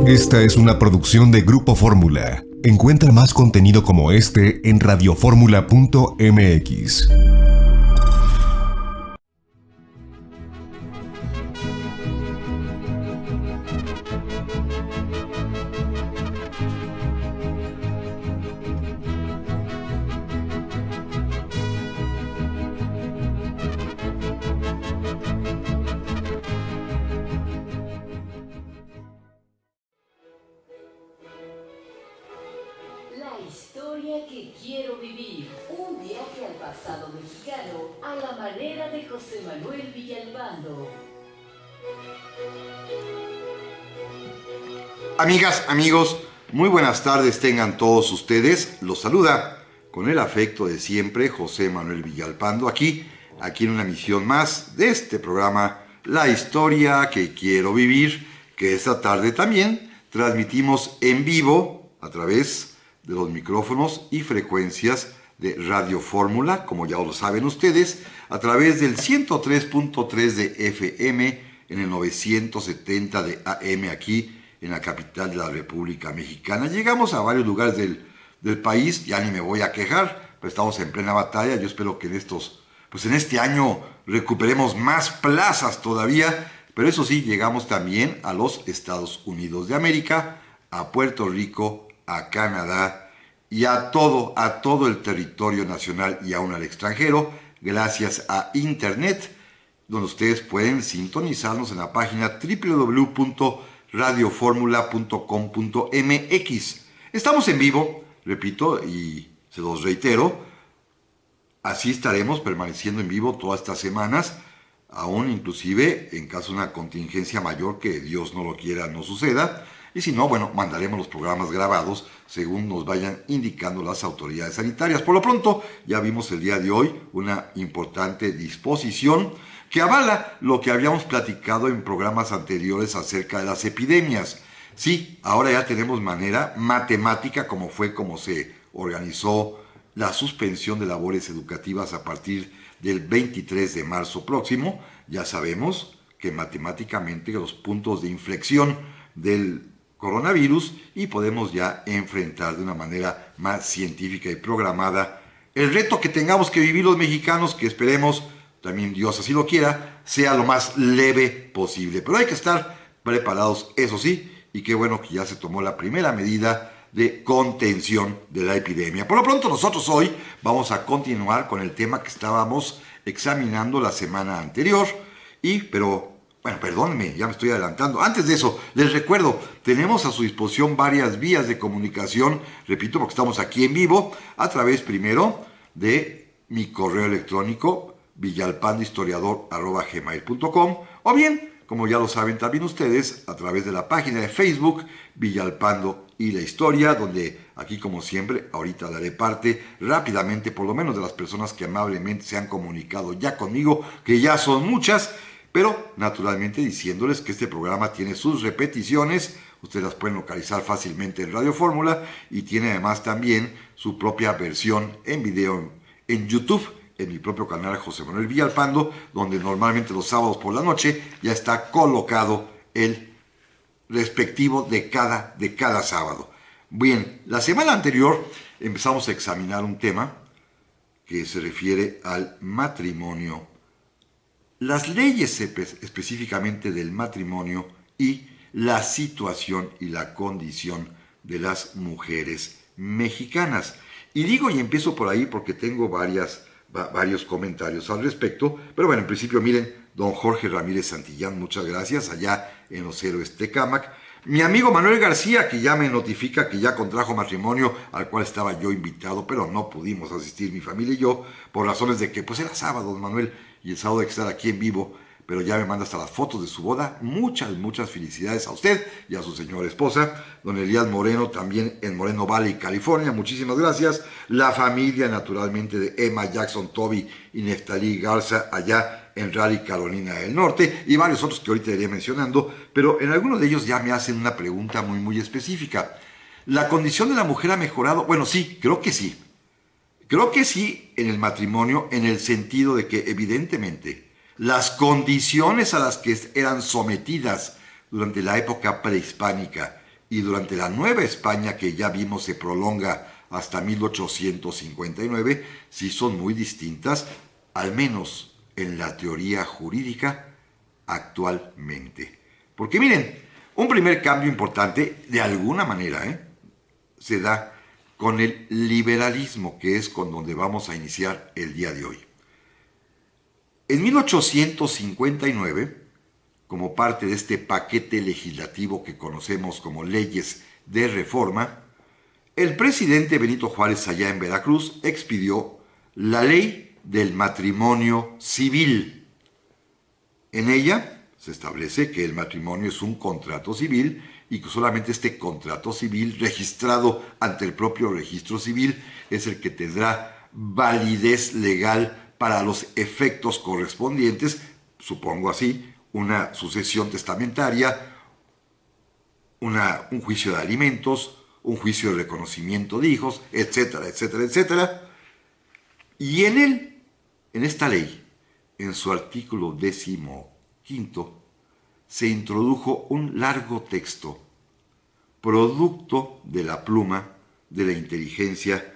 Esta es una producción de Grupo Fórmula. Encuentra más contenido como este en radioformula.mx. La historia que quiero vivir. Un viaje al pasado mexicano a la manera de José Manuel Villalpando. Amigas, amigos, muy buenas tardes tengan todos ustedes. Los saluda con el afecto de siempre José Manuel Villalpando aquí en una emisión más de este programa La historia que quiero vivir, que esta tarde también transmitimos en vivo a través de los micrófonos y frecuencias de Radio Fórmula, como ya lo saben ustedes, a través del 103.3 de FM en el 970 de AM aquí en la capital de la República Mexicana. Llegamos a varios lugares del país, ya ni me voy a quejar, pero estamos en plena batalla. Yo espero que en este año recuperemos más plazas todavía, pero eso sí, llegamos también a los Estados Unidos de América, a Puerto Rico, a Canadá y a todo el territorio nacional y aún al extranjero, gracias a Internet, donde ustedes pueden sintonizarnos en la página www.radioformula.com.mx. Estamos en vivo, repito, y se los reitero, así estaremos permaneciendo en vivo todas estas semanas, aún inclusive en caso de una contingencia mayor que Dios no lo quiera no suceda. Y si no, bueno, mandaremos los programas grabados según nos vayan indicando las autoridades sanitarias. Por lo pronto, ya vimos el día de hoy una importante disposición que avala lo que habíamos platicado en programas anteriores acerca de las epidemias. Sí, ahora ya tenemos manera matemática como se organizó la suspensión de labores educativas a partir del 23 de marzo próximo. Ya sabemos que matemáticamente los puntos de inflexión del coronavirus y podemos ya enfrentar de una manera más científica y programada el reto que tengamos que vivir los mexicanos, que esperemos, también Dios así lo quiera, sea lo más leve posible. Pero hay que estar preparados, eso sí, y qué bueno que ya se tomó la primera medida de contención de la epidemia. Por lo pronto nosotros hoy vamos a continuar con el tema que estábamos examinando la semana anterior, bueno, perdónenme, ya me estoy adelantando. Antes de eso, les recuerdo, tenemos a su disposición varias vías de comunicación, repito, porque estamos aquí en vivo, a través primero de mi correo electrónico, villalpandohistoriador@gmail.com, o bien, como ya lo saben también ustedes, a través de la página de Facebook, Villalpando y la Historia, donde aquí, como siempre, ahorita daré parte rápidamente, por lo menos de las personas que amablemente se han comunicado ya conmigo, que ya son muchas, pero naturalmente diciéndoles que este programa tiene sus repeticiones, ustedes las pueden localizar fácilmente en Radio Fórmula y tiene además también su propia versión en video en YouTube, en mi propio canal José Manuel Villalpando, donde normalmente los sábados por la noche ya está colocado el respectivo de cada sábado. Bien, la semana anterior empezamos a examinar un tema que se refiere al matrimonio, las leyes específicamente del matrimonio y la situación y la condición de las mujeres mexicanas. Y empiezo por ahí porque tengo varios comentarios al respecto, pero bueno, en principio miren, don Jorge Ramírez Santillán, muchas gracias, allá en los Héroes Tecámac. Mi amigo Manuel García, que ya me notifica que ya contrajo matrimonio, al cual estaba yo invitado, pero no pudimos asistir mi familia y yo, por razones de que pues era sábado, don Manuel, y el sábado hay que estar aquí en vivo, pero ya me manda hasta las fotos de su boda. Muchas felicidades a usted y a su señora esposa, don Elías Moreno, también en Moreno Valley, California, muchísimas gracias. La familia, naturalmente, de Emma Jackson, Toby y Neftalí Garza, allá en Raleigh, Carolina del Norte, y varios otros que ahorita iré mencionando, pero en algunos de ellos ya me hacen una pregunta muy específica. ¿La condición de la mujer ha mejorado? Bueno, sí, creo que sí. Creo que sí en el matrimonio, en el sentido de que evidentemente las condiciones a las que eran sometidas durante la época prehispánica y durante la Nueva España que ya vimos se prolonga hasta 1859, sí son muy distintas, al menos en la teoría jurídica actualmente. Porque miren, un primer cambio importante, de alguna manera, se da con el liberalismo, que es con donde vamos a iniciar el día de hoy. En 1859, como parte de este paquete legislativo que conocemos como leyes de reforma, el presidente Benito Juárez allá en Veracruz expidió la ley del matrimonio civil. En ella se establece que el matrimonio es un contrato civil y que solamente este contrato civil registrado ante el propio registro civil es el que tendrá validez legal para los efectos correspondientes, supongo así, una sucesión testamentaria, un juicio de alimentos, un juicio de reconocimiento de hijos, etcétera, etcétera, etcétera. Y en esta ley, en su artículo 15, se introdujo un largo texto, producto de la pluma, de la inteligencia,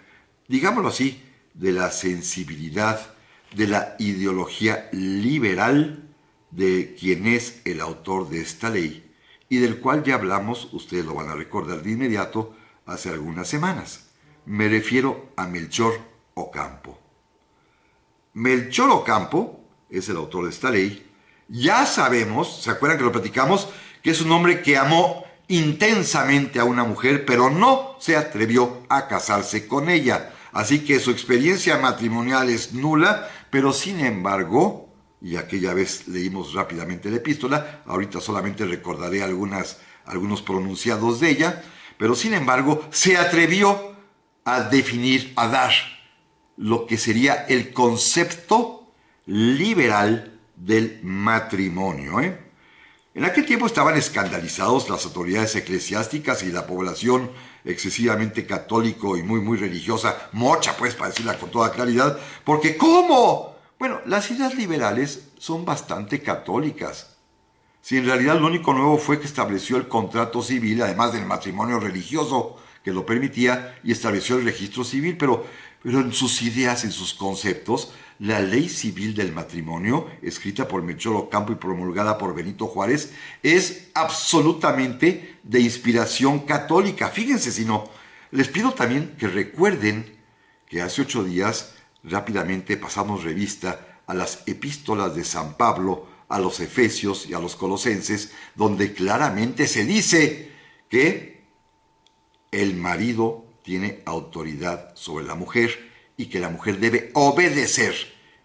digámoslo así, de la sensibilidad, de la ideología liberal de quien es el autor de esta ley y del cual ya hablamos, ustedes lo van a recordar de inmediato, hace algunas semanas. Me refiero a Melchor Ocampo. Melchor Ocampo es el autor de esta ley. Ya sabemos, ¿se acuerdan que lo platicamos? Que es un hombre que amó intensamente a una mujer, pero no se atrevió a casarse con ella. Así que su experiencia matrimonial es nula, pero sin embargo, y aquella vez leímos rápidamente la epístola, ahorita solamente recordaré algunos pronunciados de ella, pero sin embargo se atrevió a definir, a dar lo que sería el concepto liberal del matrimonio. En aquel tiempo estaban escandalizados las autoridades eclesiásticas y la población excesivamente católico y muy, muy religiosa, mocha pues, para decirla con toda claridad, porque ¿cómo? Bueno, las ideas liberales son bastante católicas. Si en realidad lo único nuevo fue que estableció el contrato civil, además del matrimonio religioso que lo permitía, y estableció el registro civil, pero en sus ideas, en sus conceptos, la ley civil del matrimonio, escrita por Melchor Ocampo y promulgada por Benito Juárez, es absolutamente de inspiración católica. Fíjense si no. Les pido también que recuerden que hace 8 días rápidamente pasamos revista a las epístolas de San Pablo a los Efesios y a los Colosenses, donde claramente se dice que el marido tiene autoridad sobre la mujer y que la mujer debe obedecer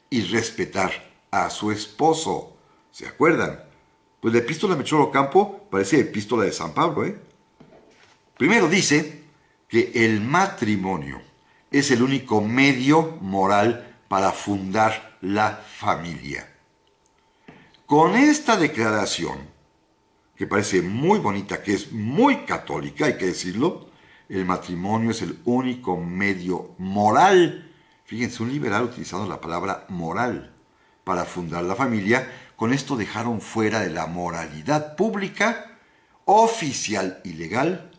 y respetar a su esposo. ¿Se acuerdan? Pues la epístola de Melchor Ocampo parece epístola de San Pablo, Primero dice que el matrimonio es el único medio moral para fundar la familia. Con esta declaración, que parece muy bonita, que es muy católica, hay que decirlo, el matrimonio es el único medio moral, fíjense, un liberal utilizando la palabra moral, para fundar la familia. Con esto dejaron fuera de la moralidad pública, oficial y legal,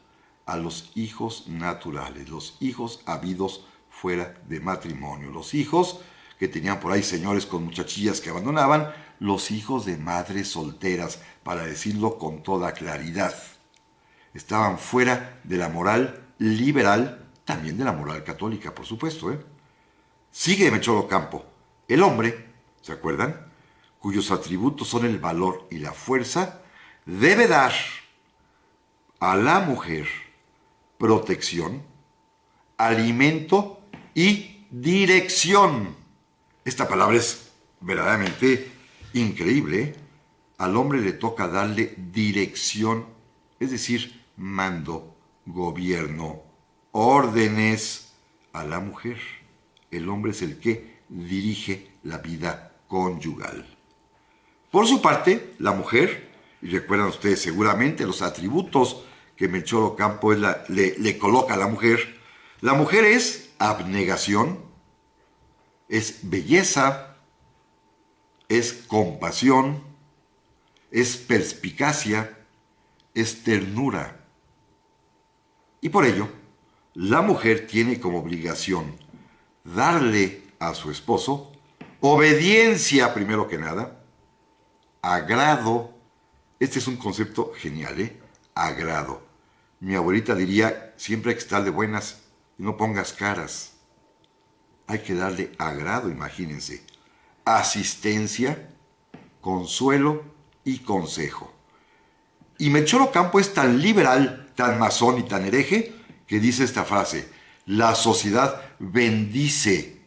a los hijos naturales, los hijos habidos fuera de matrimonio, los hijos que tenían por ahí señores con muchachillas que abandonaban, los hijos de madres solteras, para decirlo con toda claridad. Estaban fuera de la moral liberal, también de la moral católica, por supuesto. Sigue Melchor Ocampo. El hombre, ¿se acuerdan?, cuyos atributos son el valor y la fuerza, debe dar a la mujer protección, alimento y dirección. Esta palabra es verdaderamente increíble. Al hombre le toca darle dirección, es decir, mando, gobierno, órdenes. A la mujer, el hombre es el que dirige la vida conyugal. Por su parte, la mujer, y recuerdan ustedes seguramente los atributos que Melchor Ocampo le coloca a la mujer es abnegación, es belleza, es compasión, es perspicacia, es ternura, Y por ello, la mujer tiene como obligación darle a su esposo obediencia primero que nada, agrado. Este es un concepto genial, ¿eh? Agrado. Mi abuelita diría, siempre hay que estar de buenas y no pongas caras. Hay que darle agrado, imagínense. Asistencia, consuelo y consejo. Y Melchor Ocampo es tan liberal, tan masón y tan hereje, que dice esta frase: la sociedad bendice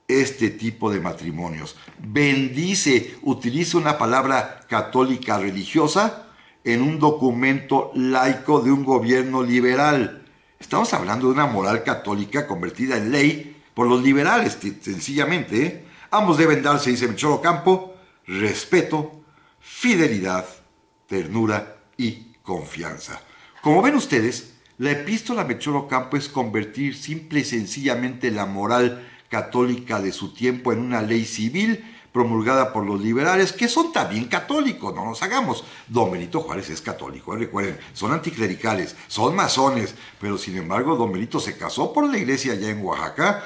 este tipo de matrimonios. Bendice, utiliza una palabra católica religiosa en un documento laico de un gobierno liberal. Estamos hablando de una moral católica convertida en ley por los liberales, sencillamente, ¿eh? Ambos deben darse, dice Melchor Ocampo, respeto, fidelidad, ternura y confianza. Como ven ustedes, la epístola a Melchor Ocampo es convertir simple y sencillamente la moral católica de su tiempo en una ley civil promulgada por los liberales, que son también católicos, no nos hagamos. Don Benito Juárez es católico, recuerden, son anticlericales, son masones, pero sin embargo Don Benito se casó por la iglesia allá en Oaxaca,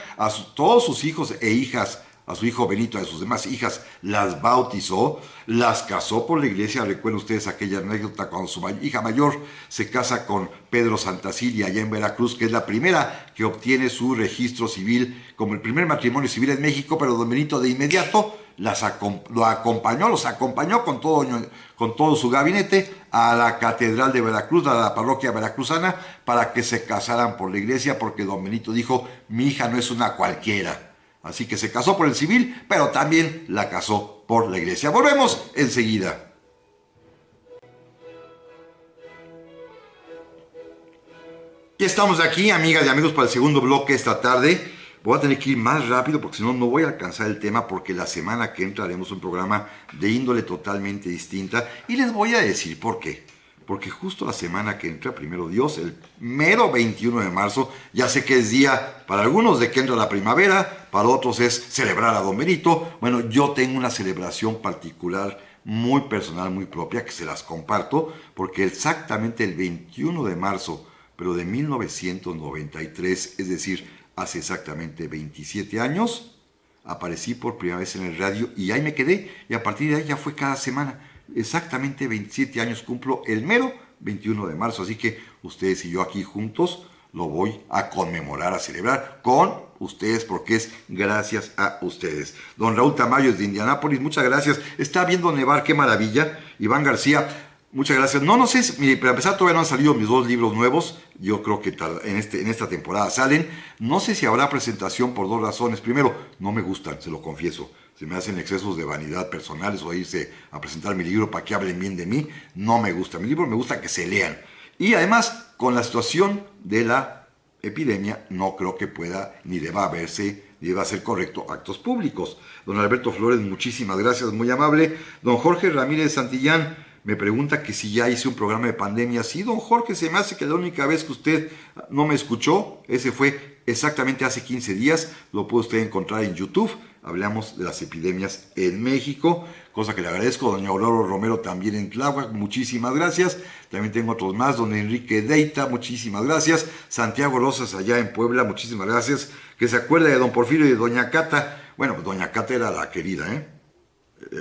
todos sus hijos e hijas, a su hijo Benito, a sus demás hijas, las bautizó, las casó por la iglesia. Recuerden ustedes aquella anécdota cuando su hija mayor se casa con Pedro Santacilia allá en Veracruz, que es la primera que obtiene su registro civil como el primer matrimonio civil en México, pero Don Benito de inmediato los acompañó con todo su gabinete a la Catedral de Veracruz, a la parroquia veracruzana, para que se casaran por la iglesia, porque Don Benito dijo, mi hija no es una cualquiera. Así que se casó por el civil, pero también la casó por la iglesia. Volvemos enseguida. Y estamos aquí, amigas y amigos, para el segundo bloque esta tarde. Voy a tener que ir más rápido porque si no, no voy a alcanzar el tema, porque la semana que entra haremos un programa de índole totalmente distinta. Y les voy a decir por qué. Porque justo la semana que entra, primero Dios, el mero 21 de marzo, ya sé que es día para algunos de que entra la primavera, para otros es celebrar a Don Benito. Bueno, yo tengo una celebración particular, muy personal, muy propia, que se las comparto, porque exactamente el 21 de marzo, pero de 1993, es decir, hace exactamente 27 años, aparecí por primera vez en el radio y ahí me quedé, y a partir de ahí ya fue cada semana. Exactamente 27 años cumplo el mero 21 de marzo, así que ustedes y yo aquí juntos lo voy a conmemorar, a celebrar con ustedes, porque es gracias a ustedes. Don Raúl Tamayo es de Indianápolis, muchas gracias. Está viendo nevar, qué maravilla. Iván García, muchas gracias. No sé, mire, para empezar todavía no han salido mis dos libros nuevos. Yo creo que en esta temporada salen. No sé si habrá presentación por dos razones. Primero, no me gustan, se lo confieso. Se me hacen excesos de vanidad personales o irse a presentar mi libro para que hablen bien de mí. No me gusta. Mi libro me gusta que se lean. Y además, con la situación de la epidemia, no creo que pueda ni deba ser correcto actos públicos. Don Alberto Flores, muchísimas gracias, muy amable. Don Jorge Ramírez Santillán me pregunta que si ya hice un programa de pandemia. Sí, don Jorge, se me hace que la única vez que usted no me escuchó, ese fue exactamente hace 15 días. Lo puede usted encontrar en YouTube. Hablamos de las epidemias en México, cosa que le agradezco. Doña Aurora Romero también en Tláhuac, muchísimas gracias. También tengo otros más, don Enrique Deita, muchísimas gracias. Santiago Rosas allá en Puebla, muchísimas gracias. Que se acuerde de don Porfirio y de doña Cata. Bueno, doña Cata era la querida, ¿eh?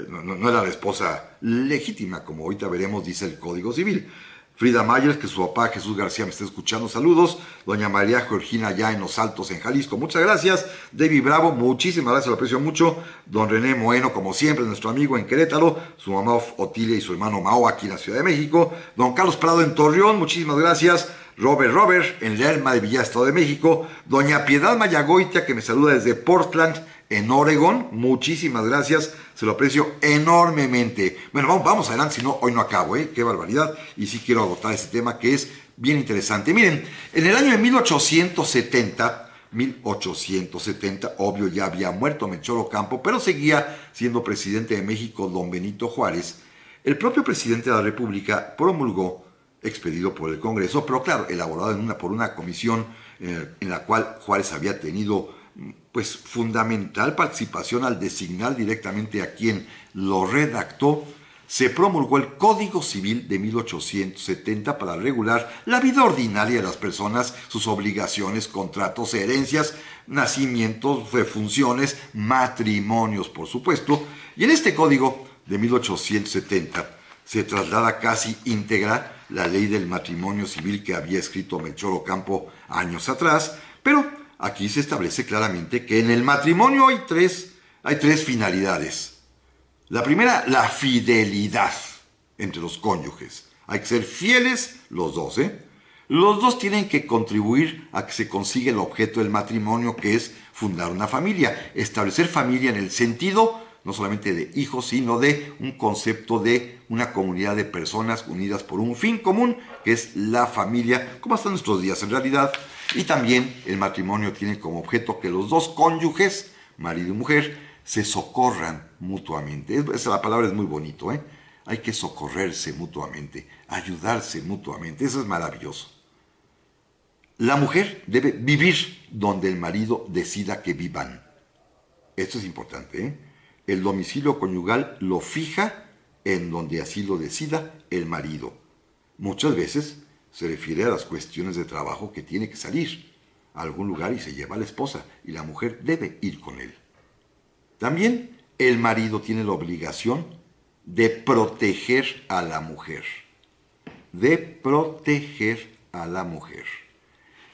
No era la esposa legítima, como ahorita veremos, dice el Código Civil. Frida Myers, que su papá Jesús García me está escuchando, saludos. Doña María Georgina allá en Los Altos, en Jalisco, muchas gracias. David Bravo, muchísimas gracias, lo aprecio mucho. Don René Moeno, como siempre, nuestro amigo en Querétaro. Su mamá Otilia y su hermano Mao aquí en la Ciudad de México. Don Carlos Prado en Torreón, muchísimas gracias. Robert, en Lerma de Villa, Estado de México. Doña Piedad Mayagoitia, que me saluda desde Portland, en Oregon, muchísimas gracias, se lo aprecio enormemente. Bueno, vamos adelante, si no, hoy no acabo, qué barbaridad, y sí quiero agotar este tema que es bien interesante. Miren, en el año de 1870, obvio ya había muerto Melchor Ocampo, pero seguía siendo presidente de México don Benito Juárez. El propio presidente de la República promulgó, expedido por el Congreso, pero claro, elaborado por una comisión en la cual Juárez había tenido pues fundamental participación al designar directamente a quien lo redactó, se promulgó el Código Civil de 1870 para regular la vida ordinaria de las personas, sus obligaciones, contratos, herencias, nacimientos, funciones, matrimonios, por supuesto. Y en este código de 1870 se traslada casi íntegra la ley del matrimonio civil que había escrito Melchor Ocampo años atrás, pero aquí se establece claramente que en el matrimonio hay tres finalidades. La primera, la fidelidad entre los cónyuges. Hay que ser fieles los dos, ¿eh? Los dos tienen que contribuir a que se consiga el objeto del matrimonio, que es fundar una familia. Establecer familia en el sentido no solamente de hijos, sino de un concepto de una comunidad de personas unidas por un fin común, que es la familia, como hasta nuestros días en realidad. Y también el matrimonio tiene como objeto que los dos cónyuges, marido y mujer, se socorran mutuamente. La palabra es muy bonito, ¿eh? Hay que socorrerse mutuamente, ayudarse mutuamente. Eso es maravilloso. La mujer debe vivir donde el marido decida que vivan. Esto es importante, ¿eh? El domicilio conyugal lo fija en donde así lo decida el marido. Muchas veces se refiere a las cuestiones de trabajo que tiene que salir a algún lugar y se lleva a la esposa, y la mujer debe ir con él. También el marido tiene la obligación de proteger a la mujer. De proteger a la mujer.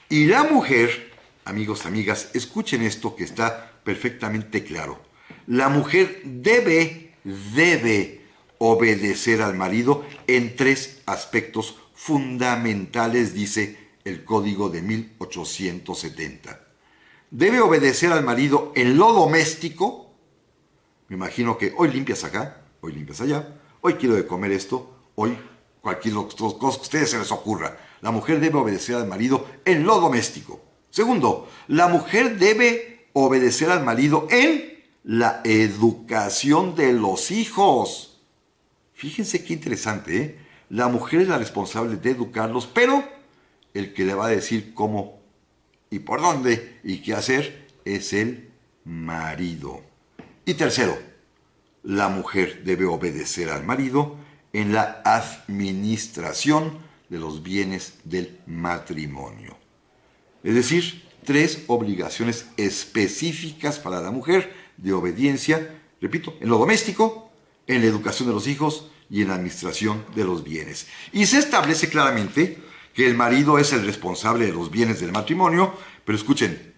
Y la mujer, amigos, amigas, escuchen esto que está perfectamente claro. La mujer debe obedecer al marido en tres aspectos fundamentales, dice el Código de 1870. Debe obedecer al marido en lo doméstico. Me imagino que hoy limpias acá, hoy limpias allá, hoy quiero de comer esto, hoy cualquier cosa que a ustedes se les ocurra. La mujer debe obedecer al marido en lo doméstico. Segundo, la mujer debe obedecer al marido en la educación de los hijos. Fíjense qué interesante, ¿eh? La mujer es la responsable de educarlos, pero el que le va a decir cómo y por dónde y qué hacer es el marido. Y tercero, la mujer debe obedecer al marido en la administración de los bienes del matrimonio. Es decir, tres obligaciones específicas para la mujer de obediencia, repito, en lo doméstico, en la educación de los hijos y en la administración de los bienes. Y se establece claramente que el marido es el responsable de los bienes del matrimonio, pero escuchen,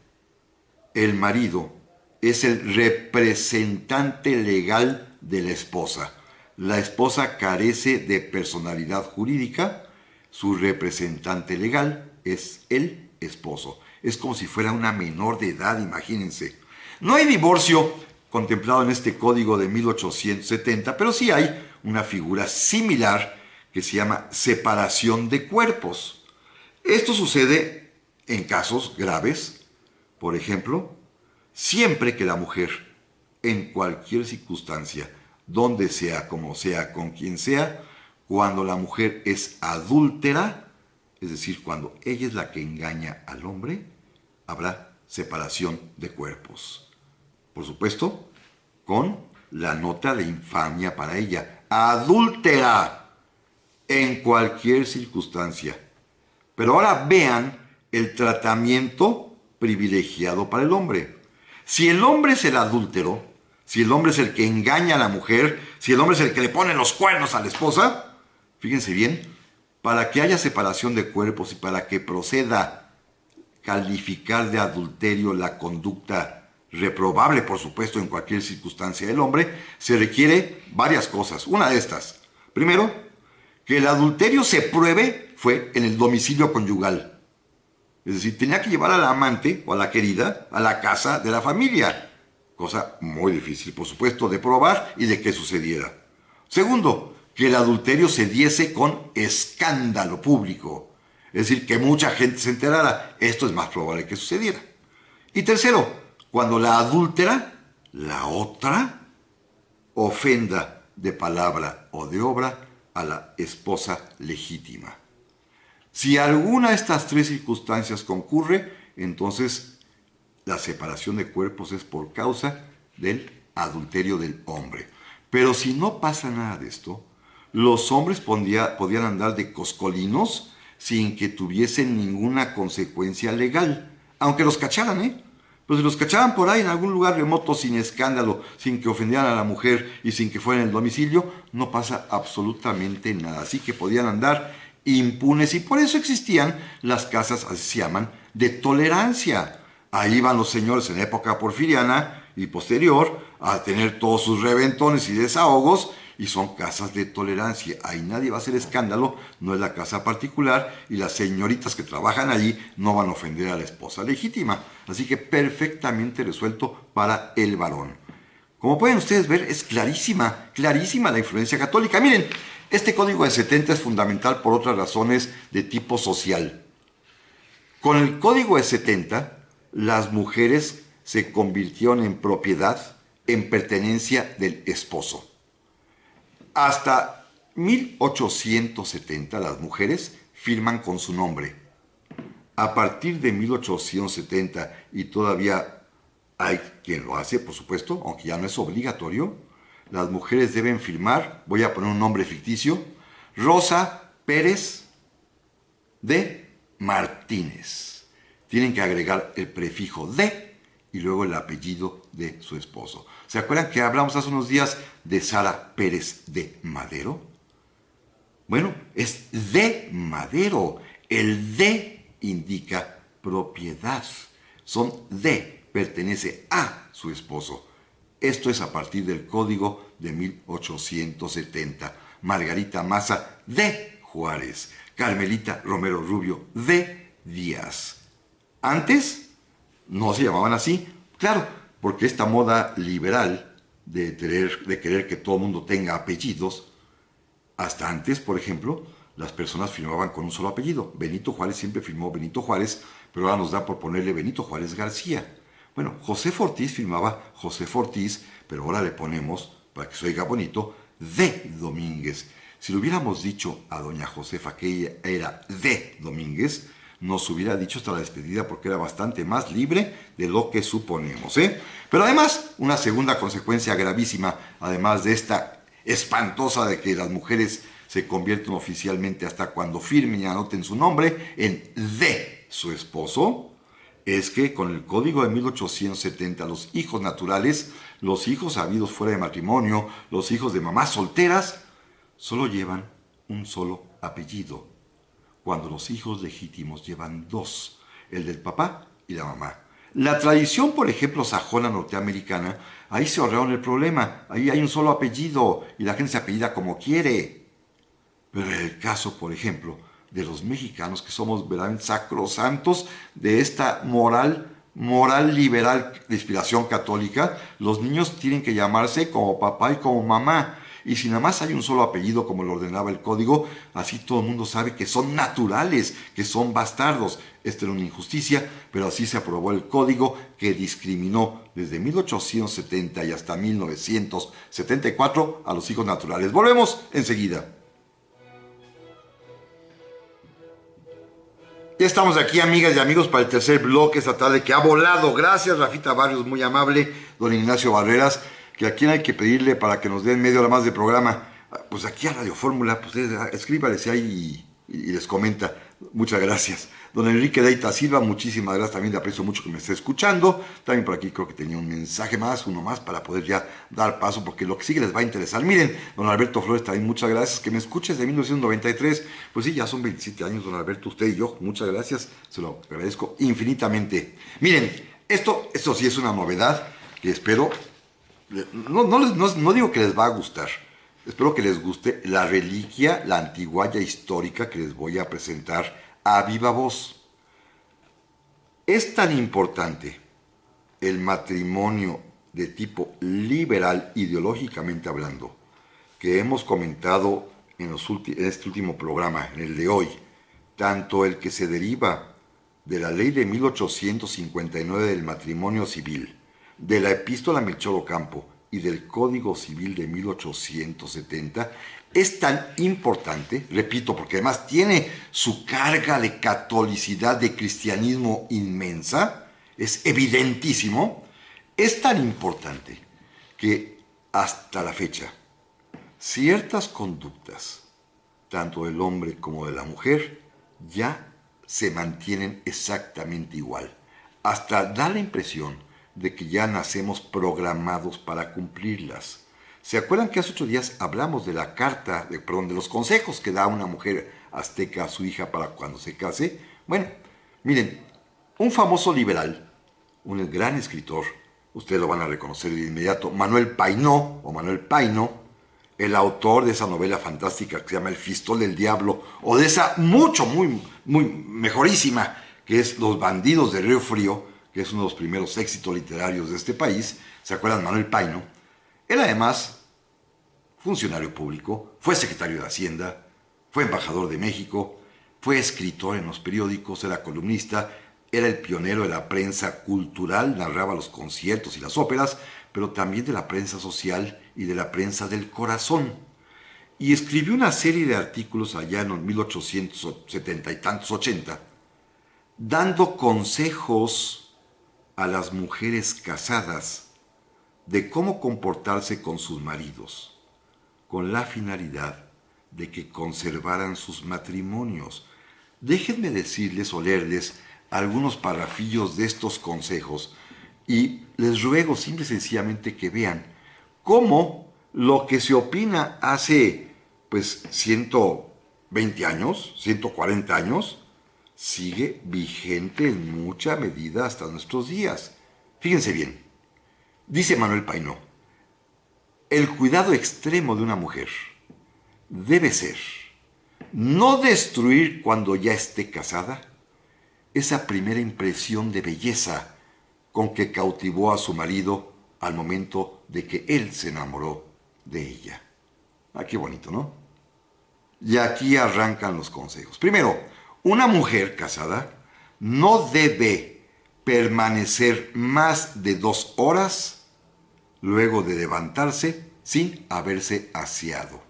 el marido es el representante legal de la esposa. La esposa carece de personalidad jurídica, su representante legal es el esposo. Es como si fuera una menor de edad, imagínense. No hay divorcio contemplado en este código de 1870, pero sí hay una figura similar que se llama separación de cuerpos. Esto sucede en casos graves, por ejemplo, siempre que la mujer, en cualquier circunstancia, donde sea, como sea, con quien sea, cuando la mujer es adúltera, es decir, cuando ella es la que engaña al hombre, habrá separación de cuerpos. Por supuesto, con la nota de infamia para ella. Adúltera en cualquier circunstancia. Pero ahora vean el tratamiento privilegiado para el hombre. Si el hombre es el adúltero, si el hombre es el que engaña a la mujer, si el hombre es el que le pone los cuernos a la esposa, fíjense bien, para que haya separación de cuerpos y para que proceda calificar de adulterio la conducta reprobable, por supuesto, en cualquier circunstancia del hombre, se requiere varias cosas. Una de estas, primero, que el adulterio se pruebe fue en el domicilio conyugal. Es decir, tenía que llevar a la amante o a la querida a la casa de la familia. Cosa muy difícil, por supuesto, de probar y de que sucediera. Segundo, que el adulterio se diese con escándalo público. Es decir, que mucha gente se enterara. Esto es más probable que sucediera. Y tercero, cuando la adúltera, la otra, ofenda de palabra o de obra a la esposa legítima. Si alguna de estas tres circunstancias concurre, entonces la separación de cuerpos es por causa del adulterio del hombre. Pero si no pasa nada de esto, los hombres podían andar de coscolinos sin que tuviesen ninguna consecuencia legal, aunque los cacharan, ¿eh? Pues si los cachaban por ahí en algún lugar remoto sin escándalo, sin que ofendieran a la mujer y sin que fuera en el domicilio, no pasa absolutamente nada. Así que podían andar impunes y por eso existían las casas, así se llaman, de tolerancia. Ahí van los señores en época porfiriana y posterior a tener todos sus reventones y desahogos, y son casas de tolerancia. Ahí nadie va a hacer escándalo, no es la casa particular, y las señoritas que trabajan allí no van a ofender a la esposa legítima. Así que perfectamente resuelto para el varón. Como pueden ustedes ver, es clarísima, clarísima la influencia católica. Miren, este código de 70 es fundamental por otras razones de tipo social. Con el código de 70, las mujeres se convirtieron en propiedad, en pertenencia del esposo. Hasta 1870 las mujeres firman con su nombre. A partir de 1870, y todavía hay quien lo hace, por supuesto, aunque ya no es obligatorio, las mujeres deben firmar, voy a poner un nombre ficticio, Rosa Pérez de Martínez. Tienen que agregar el prefijo de y luego el apellido de su esposo. ¿Se acuerdan que hablamos hace unos días de Sara Pérez de Madero? Bueno, es de Madero. El de indica propiedad. Son de, pertenece a su esposo. Esto es a partir del código de 1870. Margarita Maza de Juárez. Carmelita Romero Rubio de Díaz. Antes no se llamaban así, claro, porque esta moda liberal de querer que todo el mundo tenga apellidos, hasta antes, por ejemplo, las personas firmaban con un solo apellido. Benito Juárez siempre firmó Benito Juárez, pero ahora nos da por ponerle Benito Juárez García. Bueno, José Ortiz firmaba José Ortiz, pero ahora le ponemos, para que se oiga bonito, de Domínguez. Si le hubiéramos dicho a doña Josefa que ella era de Domínguez, nos hubiera dicho hasta la despedida porque era bastante más libre de lo que suponemos, ¿eh? Pero además, una segunda consecuencia gravísima, además de esta espantosa de que las mujeres se convierten oficialmente hasta cuando firmen y anoten su nombre en de su esposo, es que con el código de 1870 los hijos naturales, los hijos habidos fuera de matrimonio, los hijos de mamás solteras, solo llevan un solo apellido, cuando los hijos legítimos llevan dos, el del papá y la mamá. La tradición, por ejemplo, sajona norteamericana, ahí se ahorraron el problema, ahí hay un solo apellido y la gente se apellida como quiere. Pero en el caso, por ejemplo, de los mexicanos, que somos verdaderamente sacrosantos de esta moral liberal de inspiración católica, los niños tienen que llamarse como papá y como mamá. Y si nada más hay un solo apellido, como lo ordenaba el código, así todo el mundo sabe que son naturales, que son bastardos. Esta era una injusticia, pero así se aprobó el código que discriminó desde 1870 y hasta 1974 a los hijos naturales. Volvemos enseguida. Ya estamos aquí, amigas y amigos, para el tercer bloque esta tarde que ha volado. Gracias, Rafita Barrios, muy amable, don Ignacio Barreras, que a quien hay que pedirle para que nos den media hora más de programa. Pues aquí a Radio Fórmula, pues escríbales ahí y les comenta. Muchas gracias. Don Enrique Deita Silva, muchísimas gracias, también le aprecio mucho que me esté escuchando. También por aquí creo que tenía un mensaje más, uno más, para poder ya dar paso, porque lo que sigue les va a interesar. Miren, don Alberto Flores, también muchas gracias, que me escuches de 1993. Pues sí, ya son 27 años, don Alberto, usted y yo, muchas gracias, se lo agradezco infinitamente. Miren, esto sí es una novedad que espero, no digo que les va a gustar, espero que les guste la reliquia, la antiguaya histórica que les voy a presentar a viva voz. Es tan importante el matrimonio de tipo liberal, ideológicamente hablando, que hemos comentado en este último programa, en el de hoy, tanto el que se deriva de la ley de 1859 del matrimonio civil, de la epístola Melchor Ocampo y del Código Civil de 1870, es tan importante, repito, porque además tiene su carga de catolicidad, de cristianismo inmensa, es evidentísimo, es tan importante que hasta la fecha, ciertas conductas, tanto del hombre como de la mujer, ya se mantienen exactamente igual. Hasta da la impresión de que ya nacemos programados para cumplirlas. ¿Se acuerdan que hace 8 días hablamos de la carta, de los consejos que da una mujer azteca a su hija para cuando se case? Bueno, miren, un famoso liberal, un gran escritor, ustedes lo van a reconocer de inmediato, Manuel Painó, o Manuel Paino, el autor de esa novela fantástica que se llama El Fistol del Diablo, o de esa muy mejorísima, que es Los Bandidos de Río Frío, que es uno de los primeros éxitos literarios de este país. ¿Se acuerdan? Manuel Paino. Él además, funcionario público, fue secretario de Hacienda, fue embajador de México, fue escritor en los periódicos, era columnista, era el pionero de la prensa cultural, narraba los conciertos y las óperas, pero también de la prensa social y de la prensa del corazón. Y escribió una serie de artículos allá en 1870 y tantos, 80, dando consejos a las mujeres casadas de cómo comportarse con sus maridos, con la finalidad de que conservaran sus matrimonios. Déjenme decirles o leerles algunos parrafillos de estos consejos y les ruego simple y sencillamente que vean cómo lo que se opina hace 120 años, 140 años, sigue vigente en mucha medida hasta nuestros días. Fíjense bien, dice Manuel Painó, el cuidado extremo de una mujer debe ser no destruir cuando ya esté casada esa primera impresión de belleza con que cautivó a su marido al momento de que él se enamoró de ella. Ah, qué bonito, ¿no? Y aquí arrancan los consejos. Primero, una mujer casada no debe permanecer más de 2 horas luego de levantarse sin haberse aseado.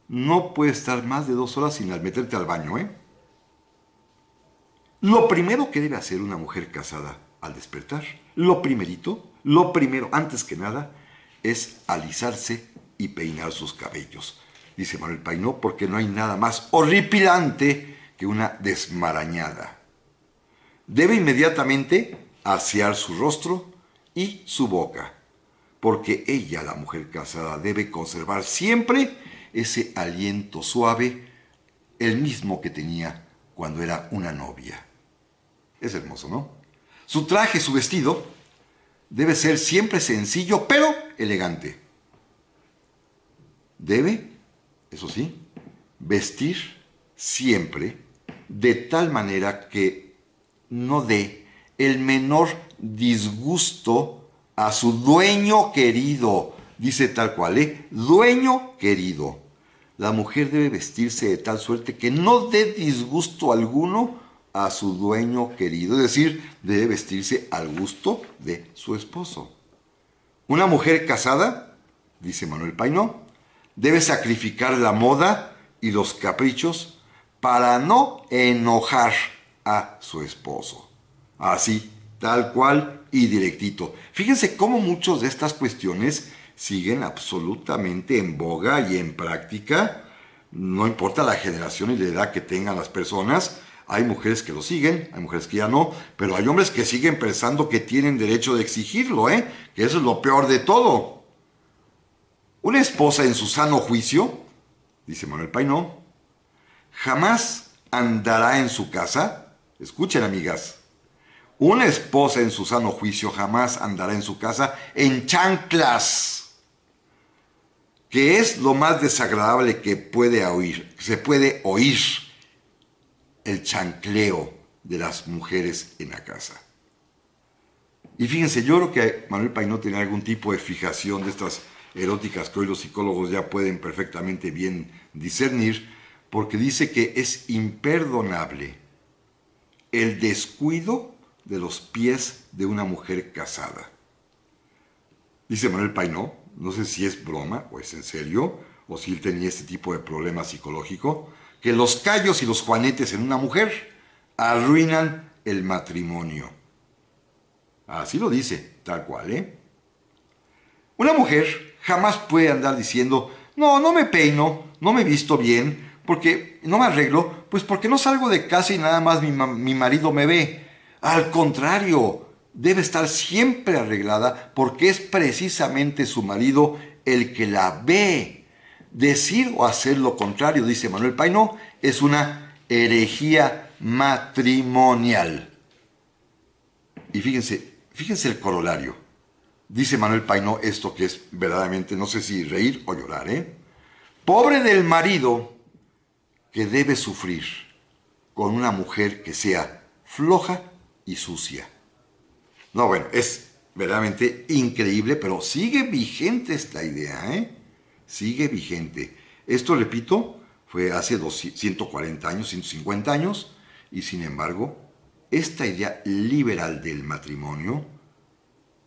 No puede estar más de 2 horas sin meterte al baño, ¿eh? Lo primero que debe hacer una mujer casada al despertar, lo primero, antes que nada, es alisarse y peinar sus cabellos. Dice Manuel Painó, porque no hay nada más horripilante que una desmarañada. Debe inmediatamente asear su rostro y su boca, porque ella, la mujer casada, debe conservar siempre ese aliento suave, el mismo que tenía cuando era una novia. Es hermoso, ¿no? Su traje, su vestido, debe ser siempre sencillo, pero elegante. Debe, eso sí, vestir siempre de tal manera que no dé el menor disgusto a su dueño querido. Dice tal cual, dueño querido. La mujer debe vestirse de tal suerte que no dé disgusto alguno a su dueño querido, es decir, debe vestirse al gusto de su esposo. Una mujer casada, dice Manuel Painó, debe sacrificar la moda y los caprichos para no enojar a su esposo. Así, tal cual y directito. Fíjense cómo muchas de estas cuestiones siguen absolutamente en boga y en práctica. No importa la generación y la edad que tengan las personas. Hay mujeres que lo siguen, hay mujeres que ya no, pero hay hombres que siguen pensando que tienen derecho de exigirlo, que eso es lo peor de todo. Una esposa en su sano juicio, dice Manuel Painó, jamás andará en su casa, escuchen amigas, una esposa en su sano juicio jamás andará en su casa en chanclas, que es lo más desagradable que se puede oír, el chancleo de las mujeres en la casa. Y fíjense, yo creo que Manuel Painó tiene algún tipo de fijación de estas eróticas que hoy los psicólogos ya pueden perfectamente bien discernir, porque dice que es imperdonable el descuido de los pies de una mujer casada. Dice Manuel Painó, no sé si es broma o es en serio, o si él tenía este tipo de problema psicológico, que los callos y los juanetes en una mujer arruinan el matrimonio. Así lo dice, tal cual, Una mujer Jamás puede andar diciendo, no, no me peino, no me visto bien, porque no me arreglo, pues porque no salgo de casa y nada más mi marido me ve. Al contrario, debe estar siempre arreglada porque es precisamente su marido el que la ve. Decir o hacer lo contrario, dice Manuel Painó, es una herejía matrimonial. Y fíjense el corolario. Dice Manuel Painó esto que es verdaderamente, no sé si reír o llorar, ¿eh? Pobre del marido que debe sufrir con una mujer que sea floja y sucia. No, bueno, es verdaderamente increíble, pero sigue vigente esta idea, ¿eh? Sigue vigente. Esto, repito, fue hace 140 años, 150 años, y sin embargo, esta idea liberal del matrimonio,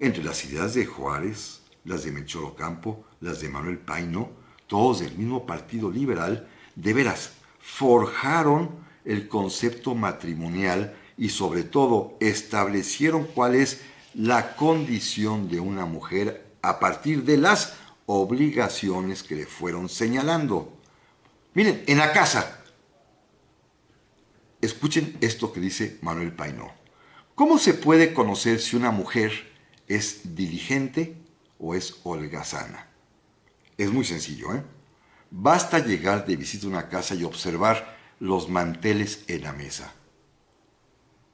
entre las ideas de Juárez, las de Melchor Ocampo, las de Manuel Painó, todos del mismo partido liberal, de veras, forjaron el concepto matrimonial y sobre todo establecieron cuál es la condición de una mujer a partir de las obligaciones que le fueron señalando. Miren, en la casa, escuchen esto que dice Manuel Painó. ¿Cómo se puede conocer si una mujer es diligente o es holgazana? Es muy sencillo, ¿eh? Basta llegar de visita a una casa y observar los manteles en la mesa.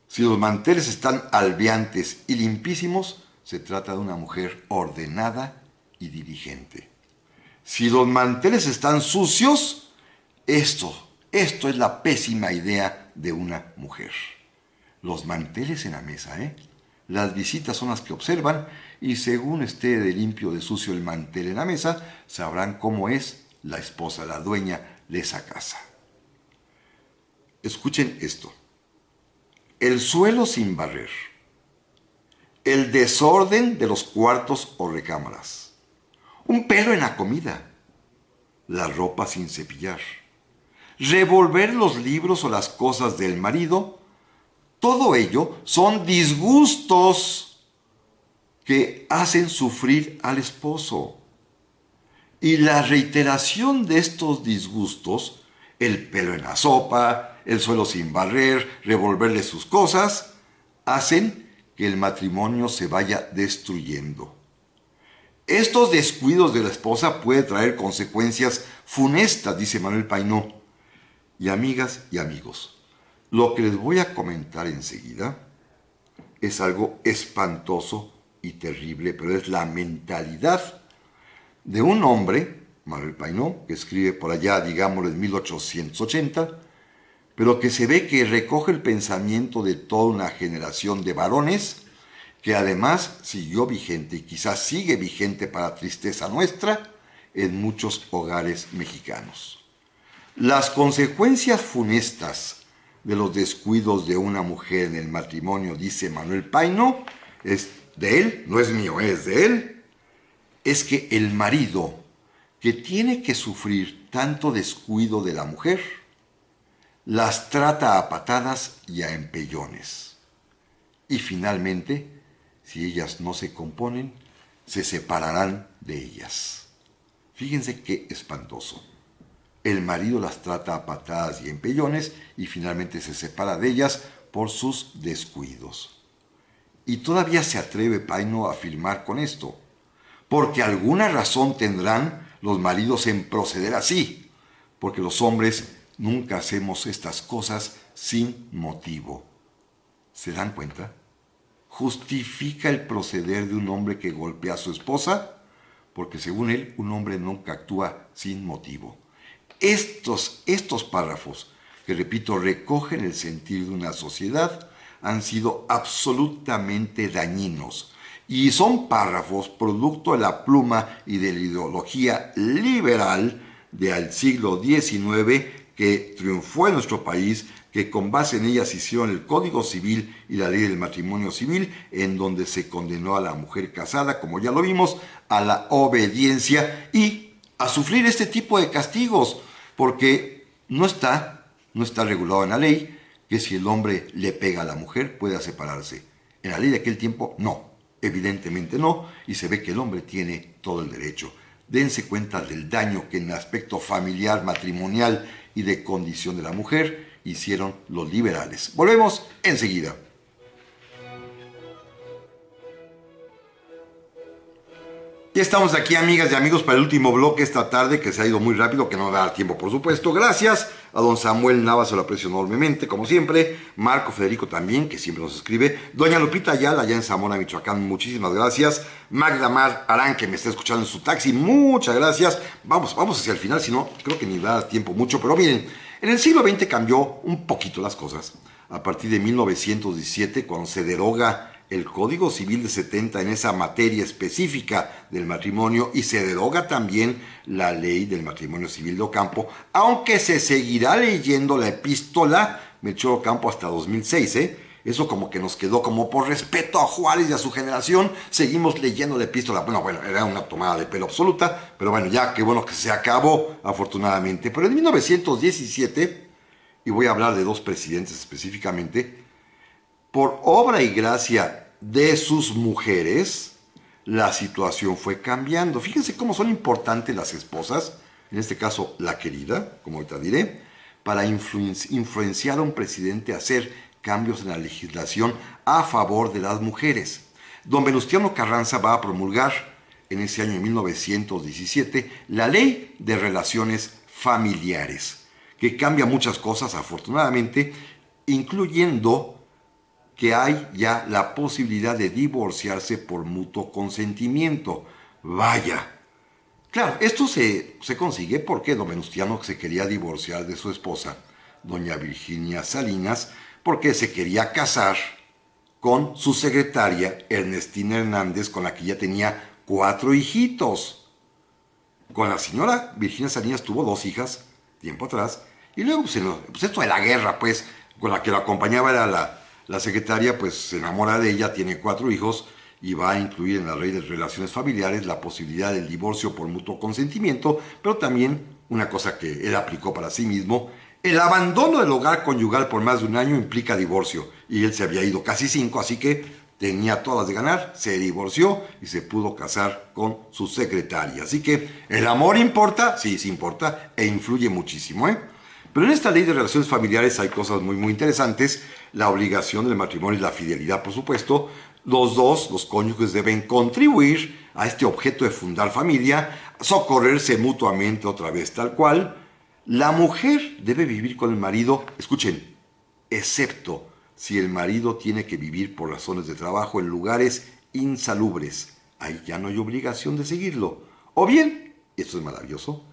Si los manteles están albeantes y limpísimos, se trata de una mujer ordenada y diligente. Si los manteles están sucios, esto es la pésima idea de una mujer. Los manteles en la mesa, ¿eh? Las visitas son las que observan y según esté de limpio o de sucio el mantel en la mesa, sabrán cómo es la esposa, la dueña de esa casa. Escuchen esto. El suelo sin barrer, el desorden de los cuartos o recámaras, un pelo en la comida, la ropa sin cepillar, revolver los libros o las cosas del marido, todo ello son disgustos que hacen sufrir al esposo. Y la reiteración de estos disgustos, el pelo en la sopa, el suelo sin barrer, revolverle sus cosas, hacen que el matrimonio se vaya destruyendo. Estos descuidos de la esposa pueden traer consecuencias funestas, dice Manuel Painó. Y amigas y amigos, lo que les voy a comentar enseguida es algo espantoso y terrible, pero es la mentalidad de un hombre, Manuel Painó, que escribe por allá, digámoslo, en 1880, pero que se ve que recoge el pensamiento de toda una generación de varones, que además siguió vigente y quizás sigue vigente para tristeza nuestra en muchos hogares mexicanos. Las consecuencias funestas de los descuidos de una mujer en el matrimonio, dice Manuel Painó, es de él, no es mío, es de él, es que el marido, que tiene que sufrir tanto descuido de la mujer, las trata a patadas y a empellones. Y finalmente, si ellas no se componen, se separarán de ellas. Fíjense qué espantoso. El marido las trata a patadas y empellones y finalmente se separa de ellas por sus descuidos. Y todavía se atreve Painó a afirmar con esto, porque alguna razón tendrán los maridos en proceder así, porque los hombres nunca hacemos estas cosas sin motivo. ¿Se dan cuenta? ¿Justifica el proceder de un hombre que golpea a su esposa? Porque según él, un hombre nunca actúa sin motivo. Estos párrafos, que repito, recogen el sentir de una sociedad, han sido absolutamente dañinos. Y son párrafos producto de la pluma y de la ideología liberal del siglo XIX que triunfó en nuestro país, que con base en ellas hicieron el Código Civil y la Ley del Matrimonio Civil, en donde se condenó a la mujer casada, como ya lo vimos, a la obediencia y a sufrir este tipo de castigos, porque no está regulado en la ley que si el hombre le pega a la mujer pueda separarse. En la ley de aquel tiempo no, evidentemente no, y se ve que el hombre tiene todo el derecho. dense cuenta del daño que en el aspecto familiar, matrimonial y de condición de la mujer hicieron los liberales. Volvemos enseguida. Ya estamos aquí, amigas y amigos, para el último bloque esta tarde, que se ha ido muy rápido, que no me va a dar tiempo, por supuesto. Gracias a don Samuel Navas, se lo aprecio enormemente, como siempre. Marco Federico también, que siempre nos escribe. Doña Lupita Ayala, allá en Zamora, Michoacán, muchísimas gracias. Magda Mar Arán, que me está escuchando en su taxi, muchas gracias. Vamos hacia el final, si no, creo que ni va a dar tiempo mucho. Pero miren, en el siglo XX cambió un poquito las cosas. A partir de 1917, cuando se deroga el Código Civil de 70 en esa materia específica del matrimonio, y se deroga también la ley del matrimonio civil de Ocampo, aunque se seguirá leyendo la epístola Melchor Ocampo hasta 2006, Eso como que nos quedó como por respeto a Juárez y a su generación, seguimos leyendo la epístola. Bueno, era una tomada de pelo absoluta, pero bueno, ya qué bueno que se acabó, afortunadamente. Pero en 1917, y voy a hablar de dos presidentes específicamente, por obra y gracia de sus mujeres, la situación fue cambiando. Fíjense cómo son importantes las esposas, en este caso la querida, como ahorita diré, para influenciar a un presidente a hacer cambios en la legislación a favor de las mujeres. Don Venustiano Carranza va a promulgar en ese año de 1917 la Ley de Relaciones Familiares, que cambia muchas cosas, afortunadamente, incluyendo que hay ya la posibilidad de divorciarse por mutuo consentimiento. Vaya. Claro, esto se consigue porque don Venustiano se quería divorciar de su esposa, doña Virginia Salinas, porque se quería casar con su secretaria, Ernestina Hernández, con la que ya tenía 4 hijitos. Con la señora Virginia Salinas tuvo 2 hijas, tiempo atrás, y luego pues esto de la guerra, pues, con la que la acompañaba era la secretaria, pues se enamora de ella, tiene 4 hijos y va a incluir en la ley de relaciones familiares la posibilidad del divorcio por mutuo consentimiento, pero también una cosa que él aplicó para sí mismo: el abandono del hogar conyugal por más de 1 año implica divorcio, y él se había ido casi 5, así que tenía todas de ganar, se divorció y se pudo casar con su secretaria. Así que el amor importa, sí importa, e influye muchísimo, Pero en esta ley de relaciones familiares hay cosas muy, muy interesantes. La obligación del matrimonio y la fidelidad, por supuesto. Los cónyuges deben contribuir a este objeto de fundar familia, socorrerse mutuamente otra vez tal cual. La mujer debe vivir con el marido, escuchen, excepto si el marido tiene que vivir por razones de trabajo en lugares insalubres. Ahí ya no hay obligación de seguirlo. O bien, esto es maravilloso,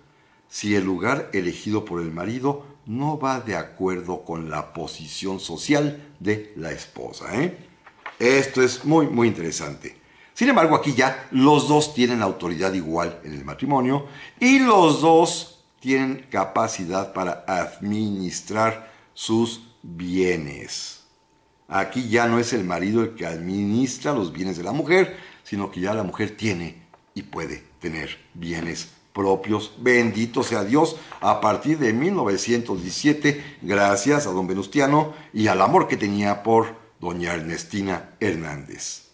si el lugar elegido por el marido no va de acuerdo con la posición social de la esposa, Esto es muy, muy interesante. Sin embargo, aquí ya los dos tienen autoridad igual en el matrimonio y los dos tienen capacidad para administrar sus bienes. Aquí ya no es el marido el que administra los bienes de la mujer, sino que ya la mujer tiene y puede tener bienes propios. Bendito sea Dios, a partir de 1917, gracias a don Venustiano y al amor que tenía por doña Ernestina Hernández.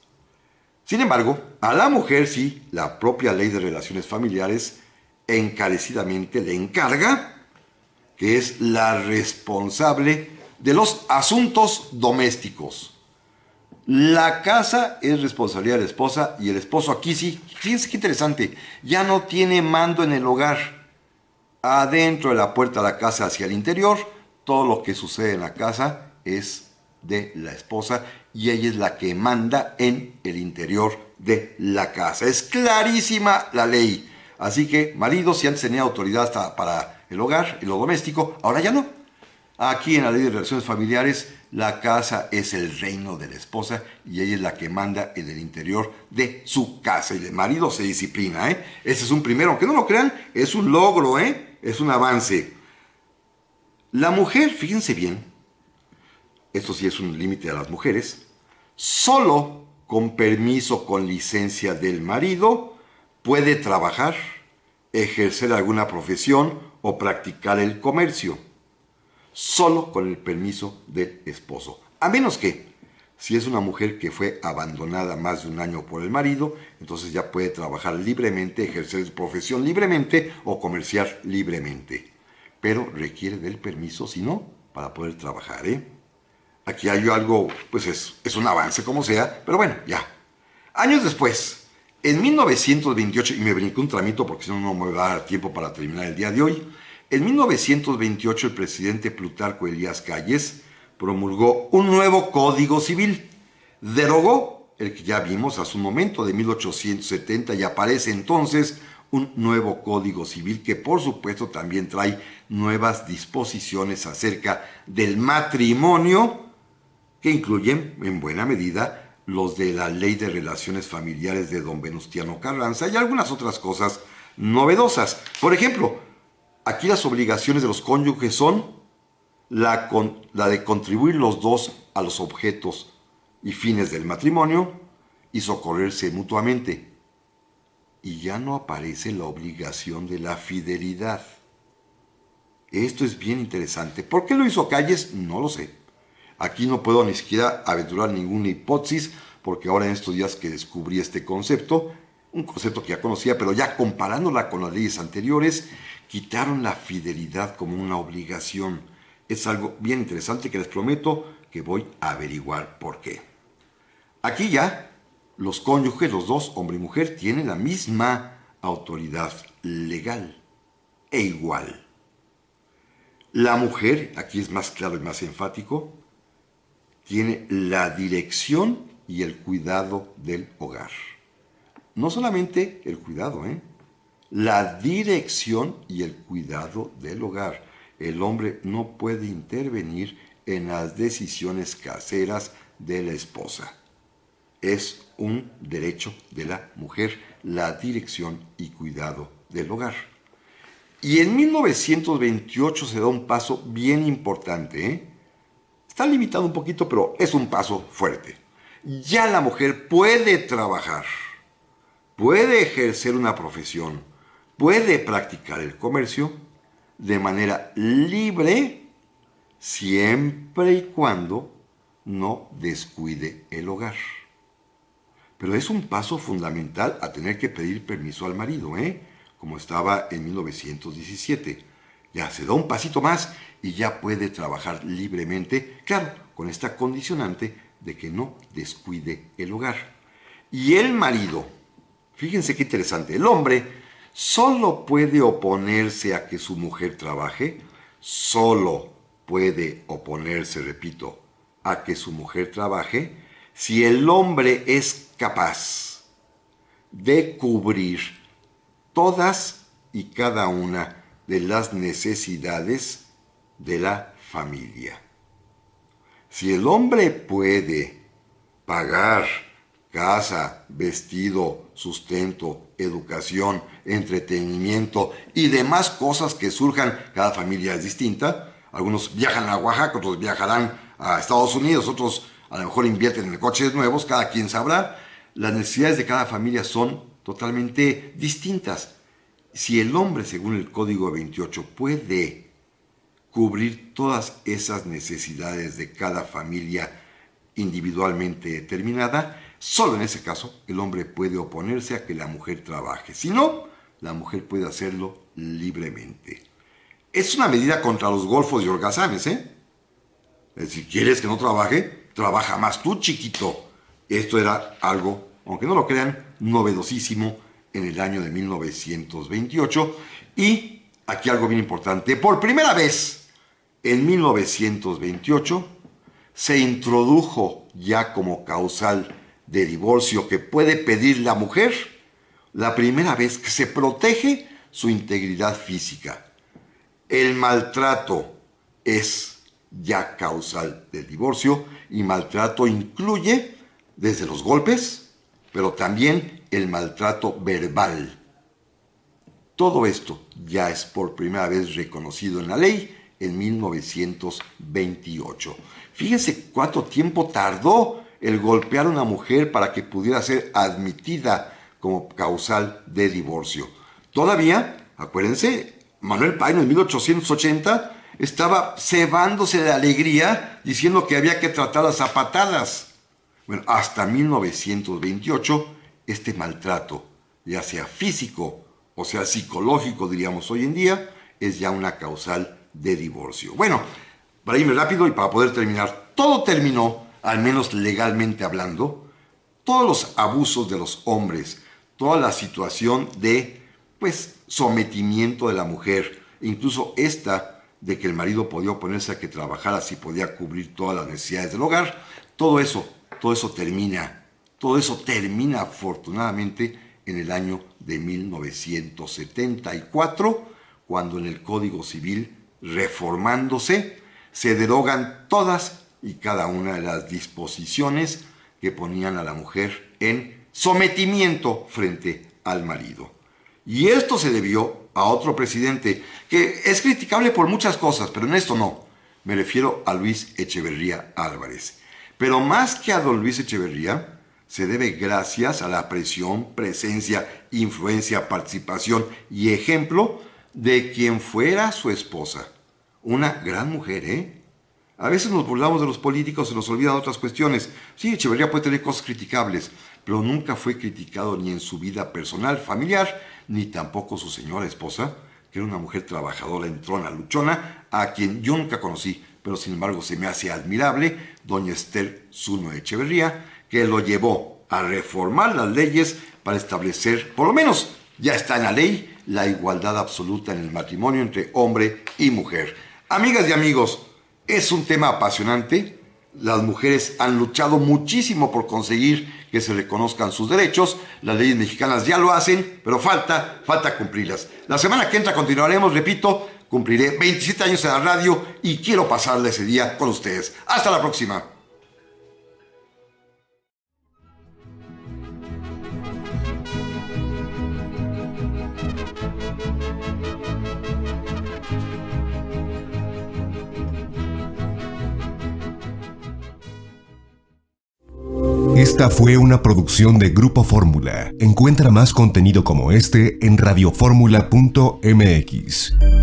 Sin embargo, a la mujer sí, la propia ley de relaciones familiares encarecidamente le encarga que es la responsable de los asuntos domésticos. La casa es responsabilidad de la esposa y el esposo aquí sí, fíjense qué interesante, ya no tiene mando en el hogar. Adentro de la puerta de la casa hacia el interior, todo lo que sucede en la casa es de la esposa y ella es la que manda en el interior de la casa. Es clarísima la ley. Así que, marido, si antes tenía autoridad hasta para el hogar y lo doméstico, ahora ya no. Aquí en la ley de relaciones familiares, la casa es el reino de la esposa y ella es la que manda en el interior de su casa. Y el marido se disciplina, Ese es un primero, aunque no lo crean, es un logro, Es un avance. La mujer, fíjense bien, esto sí es un límite a las mujeres, solo con permiso, con licencia del marido, puede trabajar, ejercer alguna profesión o practicar el comercio. Solo con el permiso del esposo. A menos que Si es una mujer que fue abandonada más de un año por el marido, entonces ya puede trabajar libremente, ejercer su profesión libremente o comerciar libremente. Pero requiere del permiso, si no, para poder trabajar, ¿eh? Aquí hay algo, pues es un avance como sea, pero bueno, ya. Años después, en 1928, y me brinqué un tramito porque si no, no me va a dar tiempo para terminar el día de hoy. En 1928, el presidente Plutarco Elías Calles promulgó un nuevo Código Civil. Derogó el que ya vimos hace un momento, de 1870, y aparece entonces un nuevo Código Civil que por supuesto también trae nuevas disposiciones acerca del matrimonio, que incluyen en buena medida los de la Ley de Relaciones Familiares de don Venustiano Carranza y algunas otras cosas novedosas. Por ejemplo, aquí las obligaciones de los cónyuges son la de contribuir los dos a los objetos y fines del matrimonio y socorrerse mutuamente. Y ya no aparece la obligación de la fidelidad. Esto es bien interesante. ¿Por qué lo hizo Calles? No lo sé. Aquí no puedo ni siquiera aventurar ninguna hipótesis, porque ahora en estos días que descubrí este concepto, un concepto que ya conocía, pero ya comparándola con las leyes anteriores, quitaron la fidelidad como una obligación. Es algo bien interesante que les prometo que voy a averiguar por qué. Aquí ya los cónyuges, los dos, hombre y mujer, tienen la misma autoridad legal e igual. La mujer, aquí es más claro y más enfático, tiene la dirección y el cuidado del hogar. No solamente el cuidado, la dirección y el cuidado del hogar. El hombre no puede intervenir en las decisiones caseras de la esposa. Es un derecho de la mujer la dirección y cuidado del hogar. Y en 1928 se da un paso bien importante, Está limitado un poquito, pero es un paso fuerte. Ya la mujer puede trabajar, puede ejercer una profesión, puede practicar el comercio de manera libre, siempre y cuando no descuide el hogar. Pero es un paso fundamental a tener que pedir permiso al marido, como estaba en 1917. Ya se da un pasito más y ya puede trabajar libremente, claro, con esta condicionante de que no descuide el hogar. Y el marido, fíjense qué interesante, el hombre solo puede oponerse a que su mujer trabaje, solo puede oponerse, repito, a que su mujer trabaje, si el hombre es capaz de cubrir todas y cada una de las necesidades de la familia. Si el hombre puede pagar casa, vestido, sustento, educación, entretenimiento y demás cosas que surjan, cada familia es distinta. Algunos viajan a Oaxaca, otros viajarán a Estados Unidos, otros a lo mejor invierten en coches nuevos, cada quien sabrá. Las necesidades de cada familia son totalmente distintas. Si el hombre, según el Código 28, puede cubrir todas esas necesidades de cada familia individualmente determinada, solo en ese caso el hombre puede oponerse a que la mujer trabaje. Si no, la mujer puede hacerlo libremente. Es una medida contra los golfos y holgazanes, Es decir, ¿quieres que no trabaje? Trabaja más tú, chiquito. Esto era algo, aunque no lo crean, novedosísimo en el año de 1928. Y aquí algo bien importante. Por primera vez, en 1928, se introdujo ya como causal de divorcio que puede pedir la mujer, la primera vez que se protege su integridad física. El maltrato es ya causal del divorcio y maltrato incluye desde los golpes, pero también el maltrato verbal. Todo esto ya es por primera vez reconocido en la ley en 1928. Fíjense cuánto tiempo tardó el golpear a una mujer para que pudiera ser admitida como causal de divorcio. Todavía, acuérdense, Manuel Paino en 1880 estaba cebándose de alegría diciendo que había que tratarlas a patadas. Bueno, hasta 1928, este maltrato, ya sea físico o sea psicológico, diríamos hoy en día, es ya una causal de divorcio. Bueno, para irme rápido y para poder terminar, todo terminó, al menos legalmente hablando, todos los abusos de los hombres, toda la situación de, sometimiento de la mujer, incluso esta de que el marido podía oponerse a que trabajara si podía cubrir todas las necesidades del hogar, todo eso termina afortunadamente en el año de 1974, cuando en el Código Civil, reformándose, se derogan todas y cada una de las disposiciones que ponían a la mujer en sometimiento frente al marido. Y esto se debió a otro presidente que es criticable por muchas cosas, pero en esto no. Me refiero a Luis Echeverría Álvarez. Pero más que a don Luis Echeverría, se debe gracias a la presión, presencia, influencia, participación y ejemplo de quien fuera su esposa. Una gran mujer, ¿eh? A veces nos burlamos de los políticos, se nos olvidan otras cuestiones. Sí, Echeverría puede tener cosas criticables, pero nunca fue criticado ni en su vida personal, familiar, ni tampoco su señora esposa, que era una mujer trabajadora, entrona, luchona, a quien yo nunca conocí, pero sin embargo se me hace admirable, doña Esther Zuno Echeverría, que lo llevó a reformar las leyes para establecer, por lo menos ya está en la ley, la igualdad absoluta en el matrimonio entre hombre y mujer. Amigas y amigos, es un tema apasionante. Las mujeres han luchado muchísimo por conseguir que se reconozcan sus derechos. Las leyes mexicanas ya lo hacen, pero falta cumplirlas. La semana que entra continuaremos, repito, cumpliré 27 años en la radio y quiero pasarle ese día con ustedes. Hasta la próxima. Esta fue una producción de Grupo Fórmula. Encuentra más contenido como este en radioformula.mx.